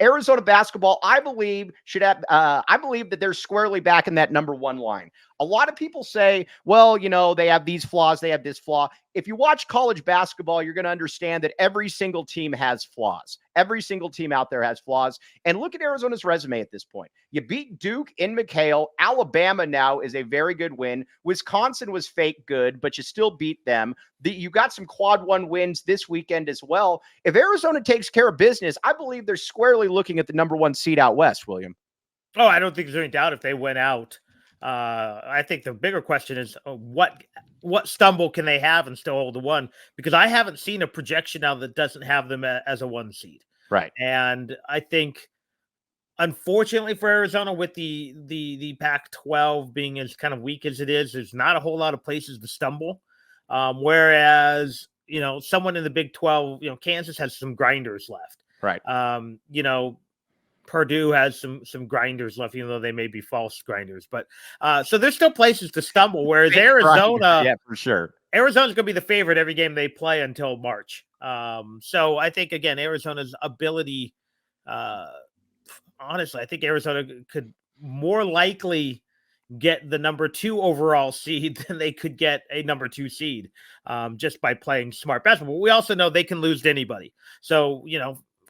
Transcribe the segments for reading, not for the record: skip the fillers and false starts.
Arizona basketball, I believe, should have, I believe that they're squarely back in that number one line. A lot of people say, well, they have these flaws, they have this flaw. If you watch college basketball, you're going to understand that every single team has flaws. Every single team out there has flaws. And look at Arizona's resume at this point. You beat Duke in McHale. Alabama now is a very good win. Wisconsin was fake good, but you still beat them. You got some quad one wins this weekend as well. If Arizona takes care of business, I believe they're squarely looking at the number one seed out west, William. Oh, I don't think there's any doubt if they went out. I think the bigger question is what stumble can they have and still hold the one? Because I haven't seen a projection now that doesn't have them as a one seed. Right. And I think, unfortunately for Arizona, with the Pac-12 being as kind of weak as it is, there's not a whole lot of places to stumble. Whereas, someone in the Big 12, Kansas has some grinders left. Right. Purdue has some grinders left, even though they may be false grinders. But so there's still places to stumble. Whereas Arizona, yeah, for sure, Arizona's going to be the favorite every game they play until March. So I think, again, Arizona's ability, honestly, I think Arizona could more likely get the number 2 overall seed than they could get a number 2 seed, just by playing smart basketball. We also know they can lose to anybody. So,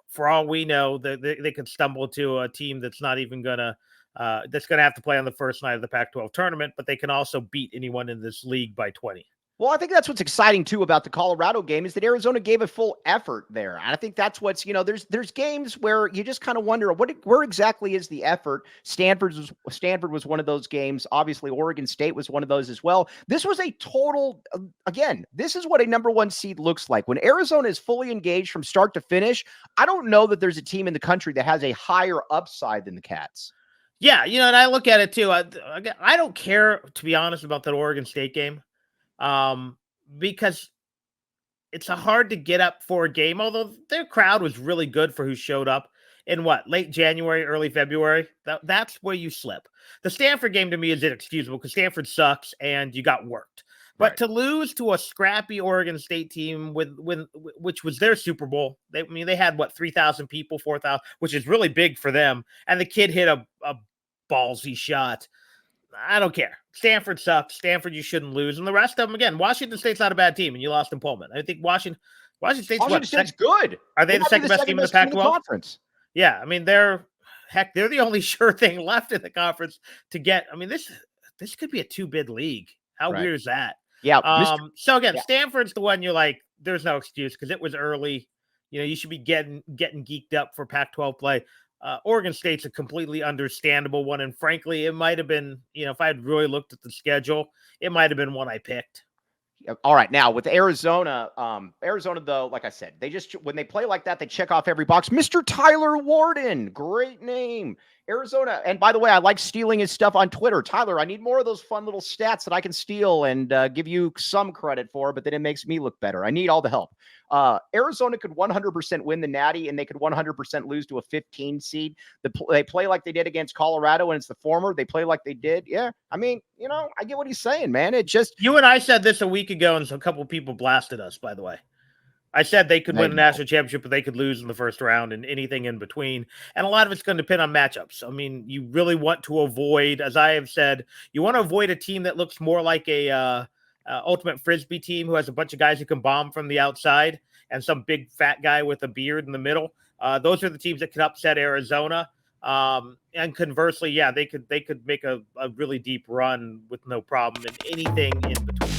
for all we know, they could stumble to a team that's not even that's gonna have to play on the first night of the Pac-12 tournament, but they can also beat anyone in this league by 20. Well, I think that's what's exciting too about the Colorado game is that Arizona gave a full effort there. And I think that's what's, there's games where you just kind of wonder where exactly is the effort. Stanford was one of those games. Obviously, Oregon State was one of those as well. This was a total, again, this is what a number one seed looks like. When Arizona is fully engaged from start to finish, I don't know that there's a team in the country that has a higher upside than the Cats. Yeah, and I look at it too. I don't care, to be honest, about that Oregon State game. Because it's a hard to get up for a game, although their crowd was really good for who showed up in late January, early February. That's where you slip. The Stanford game to me is inexcusable because Stanford sucks and you got worked. But to lose to a scrappy Oregon State team which was their Super Bowl, they had 3,000 people, 4,000, which is really big for them. And the kid hit a ballsy shot. I don't care. Stanford sucks. Stanford, you shouldn't lose. And the rest of them, again, Washington State's not a bad team, and you lost in Pullman. I think Washington State's good. Are they the second best team in the Pac-12 conference? Yeah, I mean, they're the only sure thing left in the conference to get. I mean, this could be a 2-bid league. How weird is that? Yeah. So again, Stanford's the one you're like, there's no excuse because it was early. You should be getting geeked up for Pac-12 play. Oregon State's a completely understandable one. And frankly, it might have been, if I had really looked at the schedule, it might have been one I picked. All right. Now with Arizona, though, like I said, when they play like that, they check off every box. Mr. Tyler Warden, great name. Arizona. And by the way, I like stealing his stuff on Twitter. Tyler, I need more of those fun little stats that I can steal and give you some credit for, but then it makes me look better. I need all the help. Arizona could 100% win the Natty, and they could 100% lose to a 15 seed. They play like they did against Colorado, and it's the former. They play like they did. Yeah, I mean, I get what he's saying, man. It just you and I said this a week ago, and a couple of people blasted us. By the way, I said they could win a national championship, but they could lose in the first round and anything in between. And a lot of it's going to depend on matchups. I mean, you really want to avoid, as I have said, you want to avoid a team that looks more like a ultimate Frisbee team who has a bunch of guys who can bomb from the outside and some big fat guy with a beard in the middle. Those are the teams that can upset Arizona. And conversely, yeah, they could make a really deep run with no problem and anything in between.